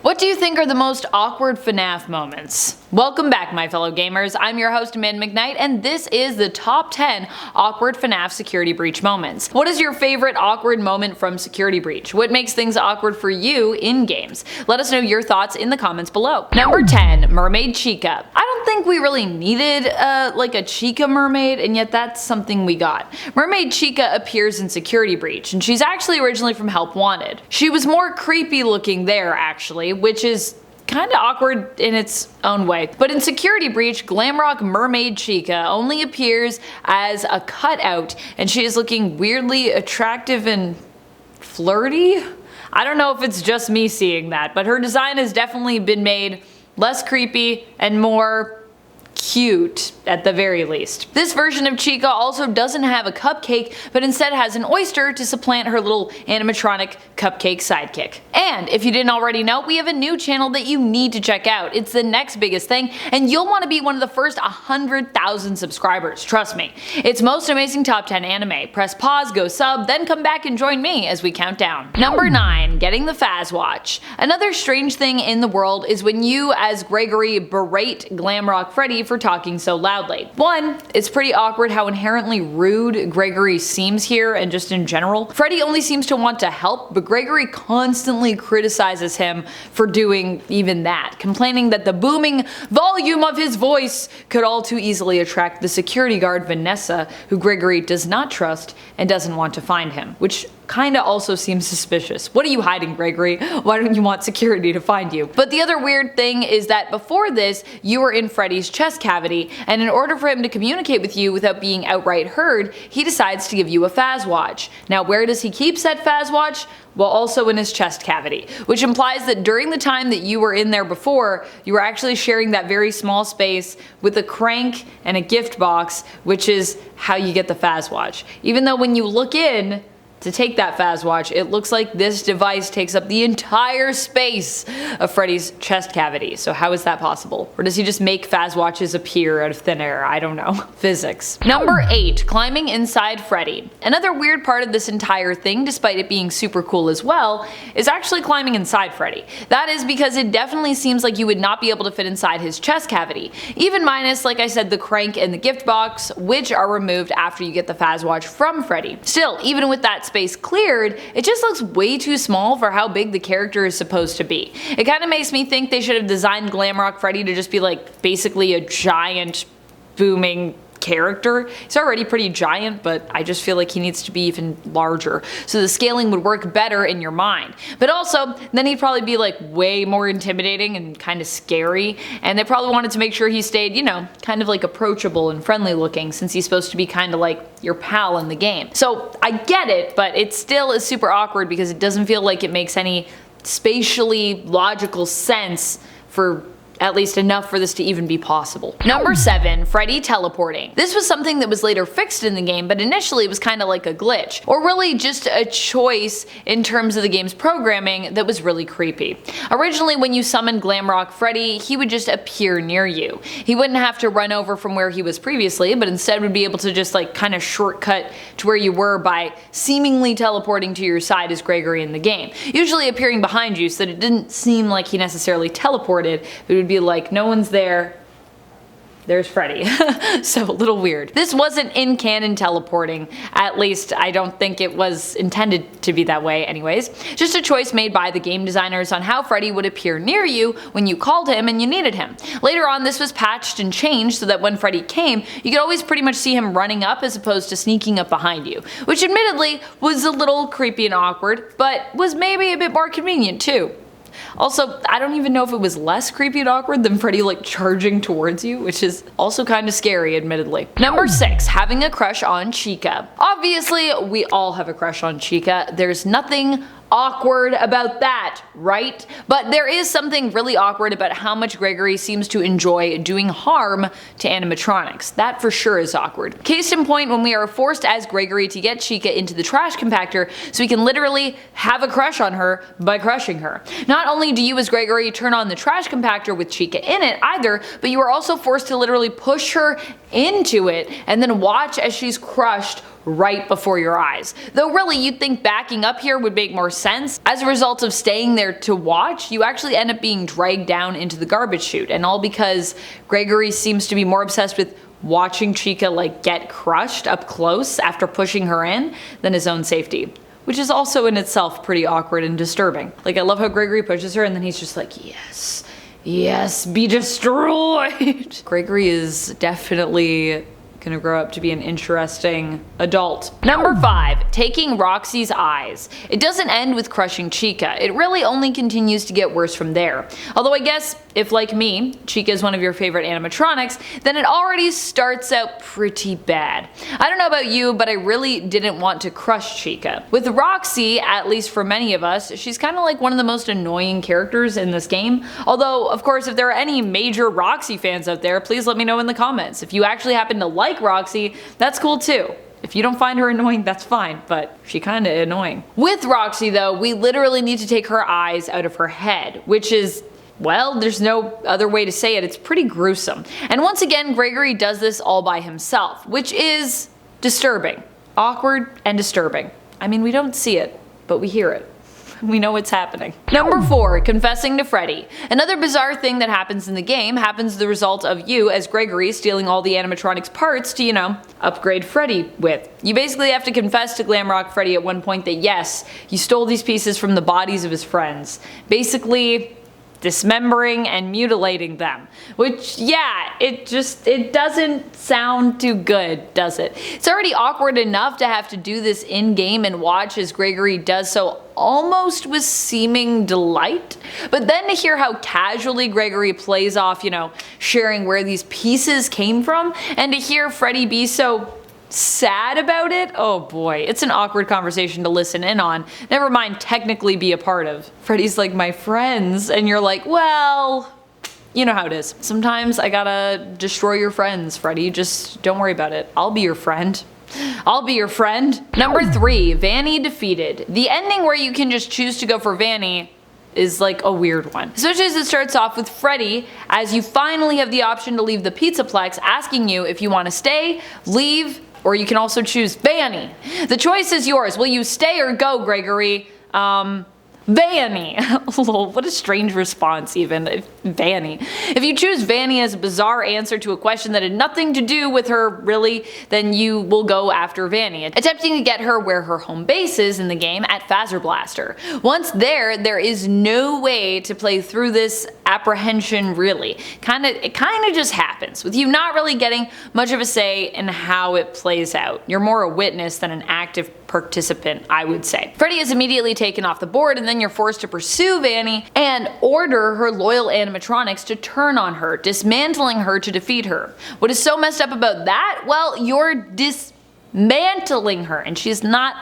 What do you think are the most awkward FNAF moments? Welcome back, my fellow gamers. I'm your host, Amanda McKnight, and this is the top 10 awkward FNAF security breach moments. What is your favorite awkward moment from security breach? What makes things awkward for you in games? Let us know your thoughts in the comments below. Number 10, Mermaid Chica. I don't think we really needed like a Chica mermaid, and yet that's something we got. Mermaid Chica appears in security breach, and she's actually originally from Help Wanted. She was more creepy looking there, actually, which is kind of awkward in its own way. But in Security Breach, Glamrock Mermaid Chica only appears as a cutout, and she is looking weirdly attractive and flirty? I don't know if it's just me seeing that, but her design has definitely been made less creepy and more cute at the very least. This version of Chica also doesn't have a cupcake, but instead has an oyster to supplant her little animatronic cupcake sidekick. And if you didn't already know, we have a new channel that you need to check out. It's the next biggest thing, and you'll want to be one of the first 100,000 subscribers, trust me. It's Most Amazing Top 10 Anime. Press pause, go sub, then come back and join me as we count down. Number 9, getting the Fazwatch. Another strange thing in the world is when you as Gregory berate Glamrock Freddy for talking so loudly. One, it's pretty awkward how inherently rude Gregory seems here and just in general. Freddy only seems to want to help, but Gregory constantly criticizes him for doing even that, complaining that the booming volume of his voice could all too easily attract the security guard Vanessa, who Gregory does not trust and doesn't want to find him, which kinda also seems suspicious. What are you hiding, Gregory? Why don't you want security to find you? But the other weird thing is that before this, you were in Freddy's chest cavity, and in order for him to communicate with you without being outright heard, he decides to give you a Fazwatch. Now where does he keep said Fazwatch? Well, also in his chest cavity, which implies that during the time that you were in there before, you were actually sharing that very small space with a crank and a gift box, which is how you get the Fazwatch. Even though when you look in to take that Fazwatch, it looks like this device takes up the entire space of Freddy's chest cavity. So how is that possible? Or does he just make Fazwatches appear out of thin air? I don't know. Physics. Number 8, climbing inside Freddy. Another weird part of this entire thing, despite it being super cool as well, is actually climbing inside Freddy. That is because it definitely seems like you would not be able to fit inside his chest cavity, even minus, like I said, the crank and the gift box, which are removed after you get the Fazwatch from Freddy. Still, even with that space cleared, it just looks way too small for how big the character is supposed to be. It kind of makes me think they should have designed Glamrock Freddy to just be like basically a giant booming character. He's already pretty giant, but I just feel like he needs to be even larger, so the scaling would work better in your mind. But also, then he'd probably be like way more intimidating and kind of scary, and they probably wanted to make sure he stayed, you know, kind of like approachable and friendly looking, since he's supposed to be kind of like your pal in the game. So I get it, but it still is super awkward because it doesn't feel like it makes any spatially logical sense for at least enough for this to even be possible. Number 7, Freddy teleporting. This was something that was later fixed in the game, but initially it was kind of like a glitch, or really just a choice in terms of the game's programming that was really creepy. Originally, when you summoned Glamrock Freddy, he would just appear near you. He wouldn't have to run over from where he was previously, but instead would be able to just like kind of shortcut to where you were by seemingly teleporting to your side as Gregory in the game, usually appearing behind you so that it didn't seem like he necessarily teleported, but it would be like, no one's there, there's Freddy. So a little weird. This wasn't in canon teleporting, at least I don't think it was intended to be that way anyways. Just a choice made by the game designers on how Freddy would appear near you when you called him and you needed him. Later on, this was patched and changed so that when Freddy came, you could always pretty much see him running up as opposed to sneaking up behind you, which admittedly was a little creepy and awkward, but was maybe a bit more convenient too. Also, I don't even know if it was less creepy and awkward than Freddy like charging towards you, which is also kind of scary, admittedly. Number 6, having a crush on Chica. Obviously, we all have a crush on Chica. There's nothing awkward about that, right? But there is something really awkward about how much Gregory seems to enjoy doing harm to animatronics. That for sure is awkward. Case in point, when we are forced as Gregory to get Chica into the trash compactor so we can literally have a crush on her by crushing her. Not only do you as Gregory turn on the trash compactor with Chica in it either, but you are also forced to literally push her into it and then watch as she's crushed right before your eyes. Though really, you'd think backing up here would make more sense. As a result of staying there to watch, you actually end up being dragged down into the garbage chute, and all because Gregory seems to be more obsessed with watching Chica like get crushed up close after pushing her in than his own safety. Which is also in itself pretty awkward and disturbing. Like, I love how Gregory pushes her and then he's just like, yes, yes, be destroyed. Gregory is definitely gonna grow up to be an interesting adult. Number 5, taking Roxy's eyes. It doesn't end with crushing Chica. It really only continues to get worse from there. Although I guess if, like me, Chica is one of your favorite animatronics, then it already starts out pretty bad. I don't know about you, but I really didn't want to crush Chica. With Roxy, at least for many of us, she's kind of like one of the most annoying characters in this game. Although, of course, if there are any major Roxy fans out there, please let me know in the comments. If you actually happen to like Roxy, that's cool too. If you don't find her annoying, that's fine, but she kinda annoying. With Roxy though, we literally need to take her eyes out of her head, which is, well, there's no other way to say it, it's pretty gruesome. And once again, Gregory does this all by himself, which is disturbing. Awkward and disturbing. I mean, we don't see it, but we hear it. We know what's happening. Number 4, confessing to Freddy. Another bizarre thing that happens in the game happens as the result of you as Gregory stealing all the animatronics parts to, you know, upgrade Freddy with. You basically have to confess to Glamrock Freddy at one point that yes, you stole these pieces from the bodies of his friends. Basically, dismembering and mutilating them. Which, yeah, it doesn't sound too good, does it? It's already awkward enough to have to do this in-game and watch as Gregory does so almost with seeming delight. But then to hear how casually Gregory plays off, you know, sharing where these pieces came from, and to hear Freddy be so sad about it, oh boy, it's an awkward conversation to listen in on, never mind technically be a part of. Freddy's like, my friends, and you're like, well, you know how it is. Sometimes I gotta destroy your friends, Freddy, just don't worry about it. I'll be your friend. I'll be your friend. Number 3, Vanny defeated. The ending where you can just choose to go for Vanny is like a weird one. Especially as it starts off with Freddy, as you finally have the option to leave the Pizzaplex, asking you if you want to stay, leave, or you can also choose Vanny. The choice is yours. Will you stay or go, Gregory? Vanny. What a strange response even. Vanny. If you choose Vanny as a bizarre answer to a question that had nothing to do with her really, then you will go after Vanny, attempting to get her where her home base is in the game at Fazwatch. Once there, there is no way to play through this apprehension really. It kinda just happens, with you not really getting much of a say in how it plays out. You're more a witness than an active participant, I would say. Freddy is immediately taken off the board, and then you're forced to pursue Vanny and order her loyal animatronics to turn on her, dismantling her to defeat her. What is so messed up about that? Well, you're dismantling her, and she's not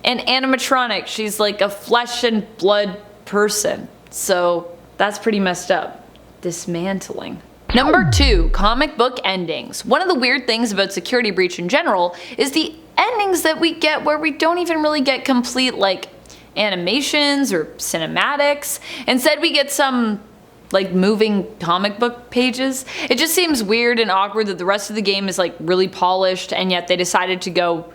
an animatronic, she's like a flesh and blood person. So that's pretty messed up. Dismantling. Number 2, comic book endings. One of the weird things about Security Breach in general is the endings that we get where we don't even really get complete like animations or cinematics. Instead we get some like moving comic book pages. It just seems weird and awkward that the rest of the game is like really polished and yet they decided to go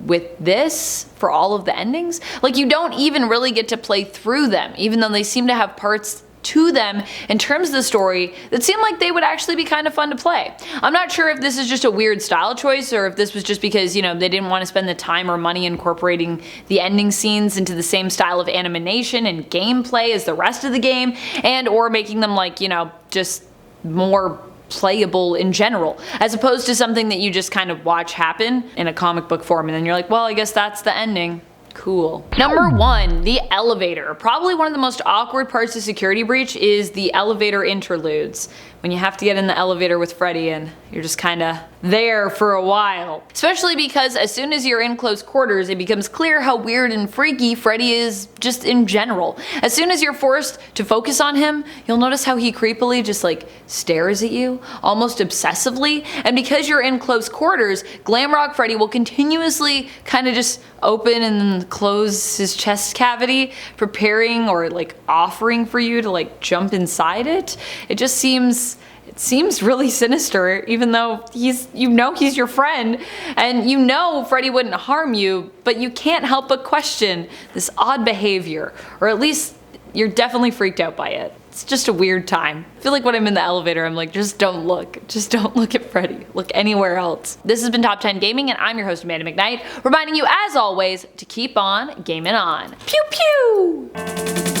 with this for all of the endings. Like you don't even really get to play through them, even though they seem to have parts to them in terms of the story that seem like they would actually be kind of fun to play. I'm not sure if this is just a weird style choice or if this was just because, you know, they didn't want to spend the time or money incorporating the ending scenes into the same style of animation and gameplay as the rest of the game, and or making them like, you know, just more playable in general, as opposed to something that you just kind of watch happen in a comic book form and then you're like, well, I guess that's the ending. Cool. Number 1, the elevator. Probably one of the most awkward parts of Security Breach is the elevator interludes. When you have to get in the elevator with Freddy and you're just kinda there for a while. Especially because as soon as you're in close quarters, it becomes clear how weird and freaky Freddy is just in general. As soon as you're forced to focus on him, you'll notice how he creepily just like stares at you, almost obsessively, and because you're in close quarters, Glamrock Freddy will continuously kind of just open and then close his chest cavity, preparing or like offering for you to like jump inside it. It just seems seems really sinister, even though he's your friend, and you know Freddy wouldn't harm you, but you can't help but question this odd behavior, or at least you're definitely freaked out by it. It's just a weird time. I feel like when I'm in the elevator, I'm like, just don't look. Just don't look at Freddy. Look anywhere else. This has been Top 10 Gaming, and I'm your host, Amanda McKnight, reminding you, as always, to keep on gaming on. Pew pew!